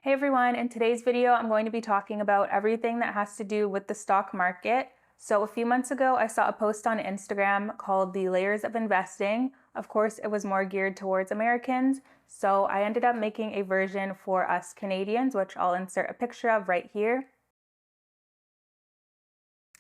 Hey everyone, in today's video, I'm going to be talking about everything that has to do with the stock market. So a few months ago, I saw a post on Instagram called The Layers of Investing. Of course, it was more geared towards Americans. So I ended up making a version for us Canadians, which I'll insert a picture of right here.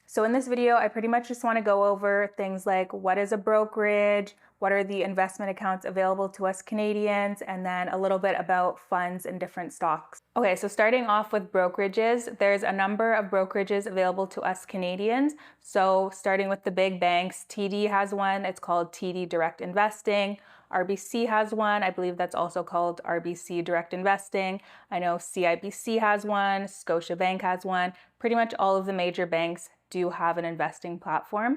So in this video, I pretty much just want to go over things like what is a brokerage, what are the investment accounts available to us Canadians, and then a little bit about funds and different stocks. Okay, so starting off with brokerages, there's a number of brokerages available to us Canadians. So starting with the big banks, TD has one, it's called TD Direct Investing. RBC has one, I believe that's also called RBC Direct Investing. I know CIBC has one, Scotiabank has one. Pretty much all of the major banks do have an investing platform.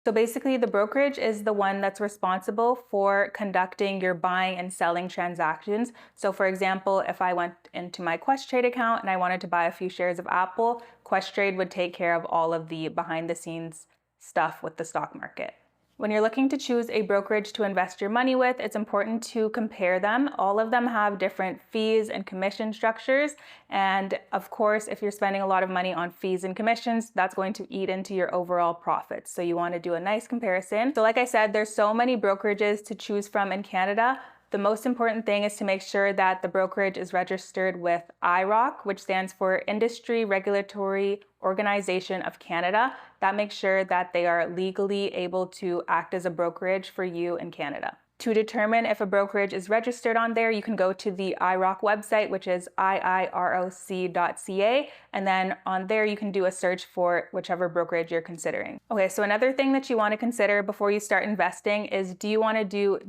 So basically, the brokerage is the one that's responsible for conducting your buying and selling transactions. So for example, if I went into my Questrade account and I wanted to buy a few shares of Apple, Questrade would take care of all of the behind the scenes stuff with the stock market. When you're looking to choose a brokerage to invest your money with, it's important to compare them. All of them have different fees and commission structures. And of course, if you're spending a lot of money on fees and commissions, that's going to eat into your overall profits. So you want to do a nice comparison. So like I said, there's so many brokerages to choose from in Canada. The most important thing is to make sure that the brokerage is registered with IROC, which stands for Industry Regulatory Organization of Canada. That makes sure that they are legally able to act as a brokerage for you in Canada. To determine if a brokerage is registered on there, you can go to the IROC website, which is iiroc.ca, and then on there you can do a search for whichever brokerage you're considering. Okay, so another thing that you want to consider before you start investing is, do you want to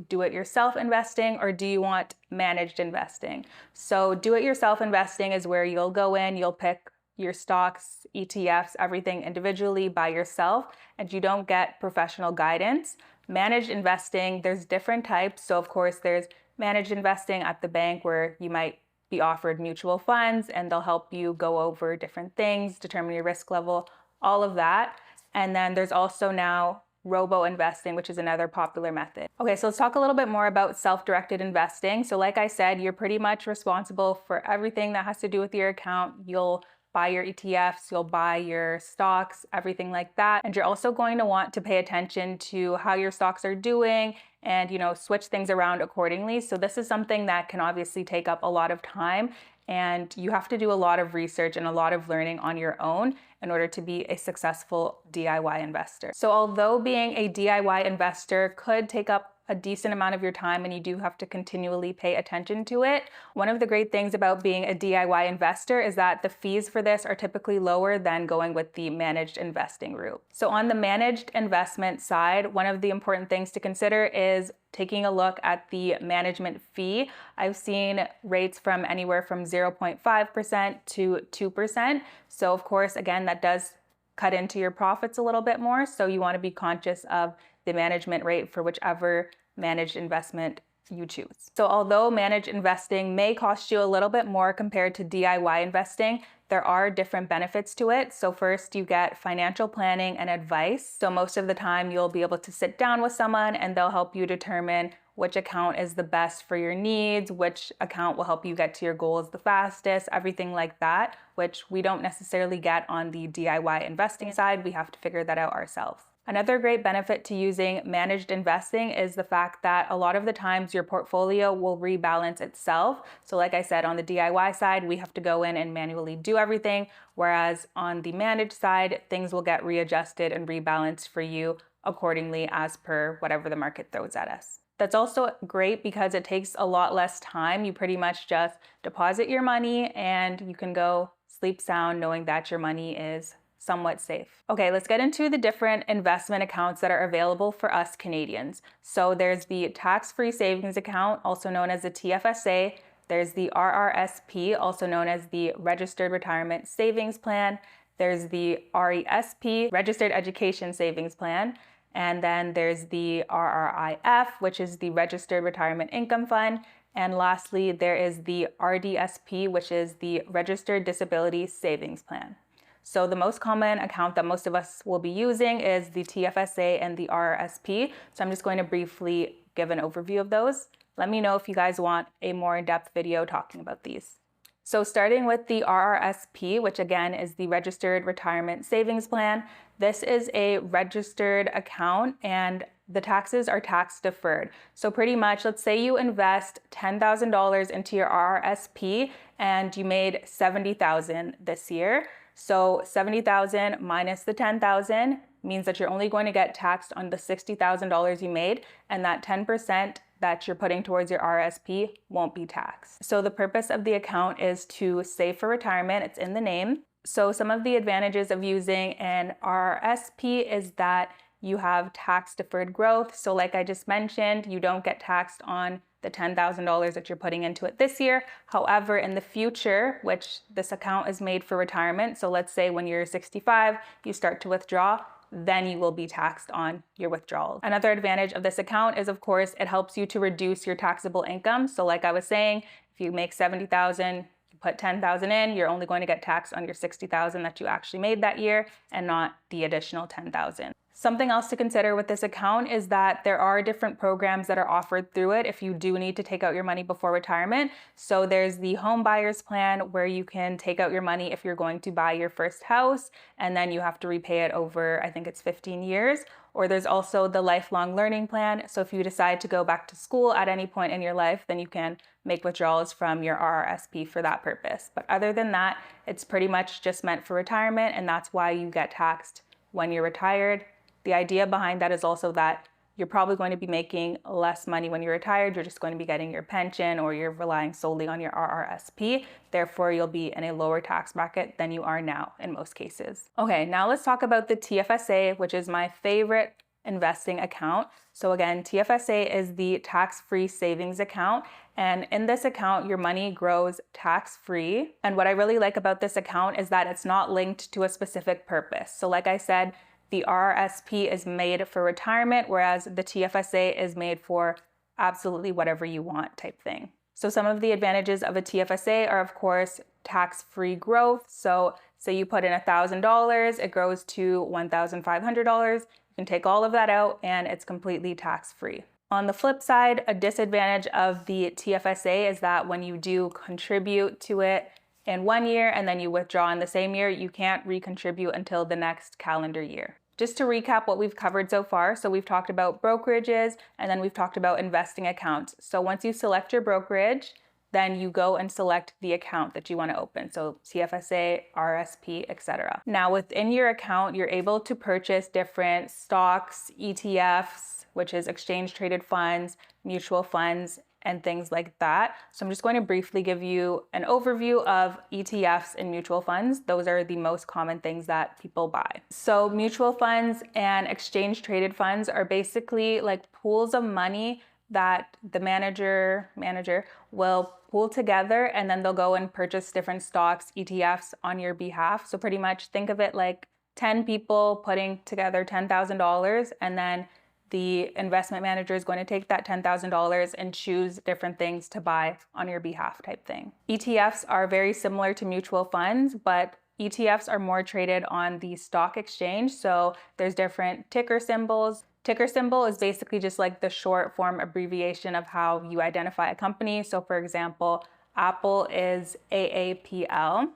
do it yourself investing or do you want managed investing? So do it yourself investing is where you'll go in, you'll pick your stocks, ETFs, everything individually by yourself, and you don't get professional guidance. Managed investing, there's different types. So of course there's managed investing at the bank where you might be offered mutual funds and they'll help you go over different things, determine your risk level, all of that. And then there's also now robo investing, which is another popular method. Okay, so let's talk a little bit more about self-directed investing. So like I said, you're pretty much responsible for everything that has to do with your account. You'll buy your ETFs, you'll buy your stocks, everything like that. And you're also going to want to pay attention to how your stocks are doing and, switch things around accordingly. So this is something that can obviously take up a lot of time, and you have to do a lot of research and a lot of learning on your own in order to be a successful DIY investor. So although being a DIY investor could take up a decent amount of your time and you do have to continually pay attention to it, one of the great things about being a DIY investor is that the fees for this are typically lower than going with the managed investing route. So on the managed investment side, one of the important things to consider is taking a look at the management fee. I've seen rates from anywhere from 0.5% to 2%. So of course, again, that does cut into your profits a little bit more. So you want to be conscious of the management rate for whichever managed investment you choose. So although managed investing may cost you a little bit more compared to DIY investing, there are different benefits to it. So first, you get financial planning and advice. So most of the time you'll be able to sit down with someone and they'll help you determine which account is the best for your needs, which account will help you get to your goals the fastest, everything like that, which we don't necessarily get on the DIY investing side. We have to figure that out ourselves. Another great benefit to using managed investing is the fact that a lot of the times your portfolio will rebalance itself. So like I said, on the DIY side, we have to go in and manually do everything, whereas on the managed side, things will get readjusted and rebalanced for you accordingly as per whatever the market throws at us. That's also great because it takes a lot less time. You pretty much just deposit your money and you can go sleep sound knowing that your money is somewhat safe. Okay, let's get into the different investment accounts that are available for us Canadians. So there's the tax-free savings account, also known as the TFSA. There's the RRSP, also known as the Registered Retirement Savings Plan. There's the RESP, Registered Education Savings Plan. And then there's the RRIF, which is the Registered Retirement Income Fund. And lastly, there is the RDSP, which is the Registered Disability Savings Plan. So the most common account that most of us will be using is the TFSA and the RRSP. So I'm just going to briefly give an overview of those. Let me know if you guys want a more in-depth video talking about these. So starting with the RRSP, which again is the Registered Retirement Savings Plan, this is a registered account and the taxes are tax deferred. So pretty much, let's say you invest $10,000 into your RRSP and you made $70,000 this year. So $70,000 minus the $10,000 means that you're only going to get taxed on the $60,000 you made, and that 10% that you're putting towards your RRSP won't be taxed. So the purpose of the account is to save for retirement. It's in the name. So some of the advantages of using an RRSP is that you have tax deferred growth. So like I just mentioned, you don't get taxed on the $10,000 that you're putting into it this year. However, in the future, which this account is made for retirement, so let's say when you're 65, you start to withdraw, then you will be taxed on your withdrawals. Another advantage of this account is, of course, it helps you to reduce your taxable income. So like I was saying, if you make $70,000, you put $10,000 in, you're only going to get taxed on your $60,000 that you actually made that year and not the additional $10,000. Something else to consider with this account is that there are different programs that are offered through it if you do need to take out your money before retirement. So there's the home buyer's plan where you can take out your money if you're going to buy your first house and then you have to repay it over, I think it's 15 years. Or there's also the lifelong learning plan. So if you decide to go back to school at any point in your life, then you can make withdrawals from your RRSP for that purpose. But other than that, it's pretty much just meant for retirement, and that's why you get taxed when you're retired. The idea behind that is also that you're probably going to be making less money when you're retired. You're just going to be getting your pension or you're relying solely on your RRSP. Therefore, you'll be in a lower tax bracket than you are now in most cases. Okay, now let's talk about the TFSA, which is my favorite investing account. So again, TFSA is the tax-free savings account. And in this account, your money grows tax-free. And what I really like about this account is that it's not linked to a specific purpose. So like I said, the RRSP is made for retirement, whereas the TFSA is made for absolutely whatever you want type thing. So some of the advantages of a TFSA are, of course, tax-free growth. So say you put in $1,000, it grows to $1,500. You can take all of that out and it's completely tax-free. On the flip side, a disadvantage of the TFSA is that when you do contribute to it in 1 year and then you withdraw in the same year, you can't recontribute until the next calendar year. Just to recap what we've covered so far, so we've talked about brokerages and then we've talked about investing accounts. So once you select your brokerage, then you go and select the account that you want to open. So TFSA, RSP, etc. Now within your account, you're able to purchase different stocks, ETFs, which is exchange traded funds, mutual funds, and things like that. So I'm just going to briefly give you an overview of ETFs and mutual funds. Those are the most common things that people buy. So mutual funds and exchange traded funds are basically like pools of money that the manager will pool together, and then they'll go and purchase different stocks, ETFs on your behalf. So pretty much think of it like 10 people putting together $10,000, and then the investment manager is going to take that $10,000 and choose different things to buy on your behalf type thing. ETFs are very similar to mutual funds, but ETFs are more traded on the stock exchange. So there's different ticker symbols. Ticker symbol is basically just like the short form abbreviation of how you identify a company. So for example, Apple is AAPL.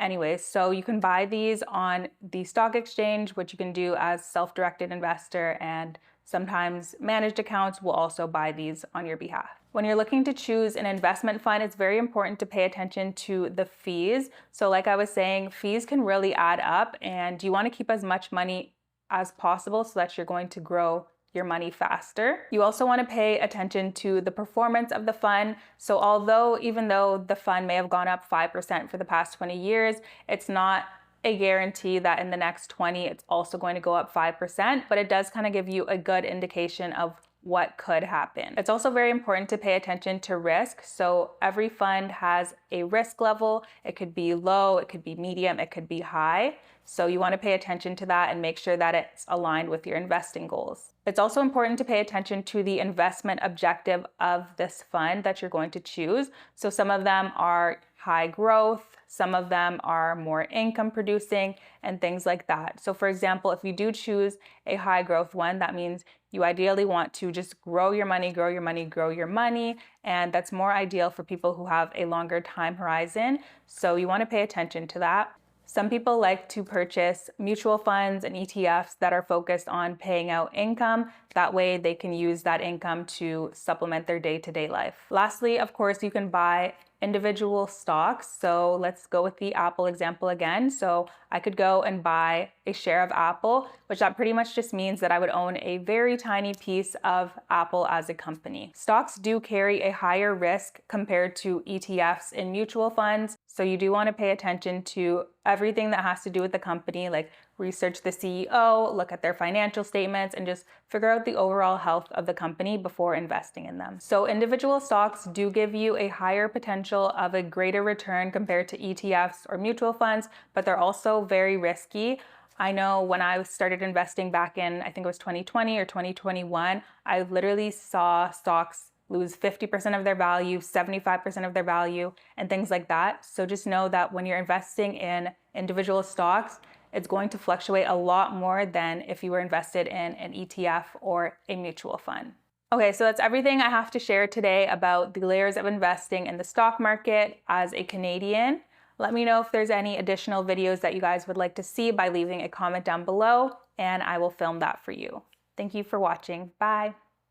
Anyways, so you can buy these on the stock exchange, which you can do as self-directed investor, and sometimes managed accounts will also buy these on your behalf. When you're looking to choose an investment fund, it's very important to pay attention to the fees. So like I was saying, fees can really add up, and you want to keep as much money as possible so that you're going to grow your money faster. You also want to pay attention to the performance of the fund. So even though the fund may have gone up 5% for the past 20 years, it's not a guarantee that in the next 20 it's also going to go up 5%, but it does kind of give you a good indication of what could happen. It's also very important to pay attention to risk. So every fund has a risk level. It could be low, it could be medium, it could be high. So you want to pay attention to that and make sure that it's aligned with your investing goals. It's also important to pay attention to the investment objective of this fund that you're going to choose. So some of them are high growth, some of them are more income producing, and things like that. So for example, if you do choose a high growth one, that means you ideally want to just grow your money, grow your money, grow your money. And that's more ideal for people who have a longer time horizon. So you want to pay attention to that. Some people like to purchase mutual funds and ETFs that are focused on paying out income. That way they can use that income to supplement their day-to-day life. Lastly, of course, you can buy individual stocks. So let's go with the Apple example again. So I could go and buy a share of Apple, which that pretty much just means that I would own a very tiny piece of Apple as a company. Stocks do carry a higher risk compared to ETFs and mutual funds. So you do want to pay attention to everything that has to do with the company, like research the CEO, look at their financial statements, and just figure out the overall health of the company before investing in them. So individual stocks do give you a higher potential of a greater return compared to ETFs or mutual funds, but they're also very risky. I know when I started investing back in, I think it was 2020 or 2021, I literally saw stocks lose 50% of their value, 75% of their value, and things like that. So just know that when you're investing in individual stocks, it's going to fluctuate a lot more than if you were invested in an ETF or a mutual fund. Okay, so that's everything I have to share today about the layers of investing in the stock market as a Canadian. Let me know if there's any additional videos that you guys would like to see by leaving a comment down below, and I will film that for you. Thank you for watching. Bye.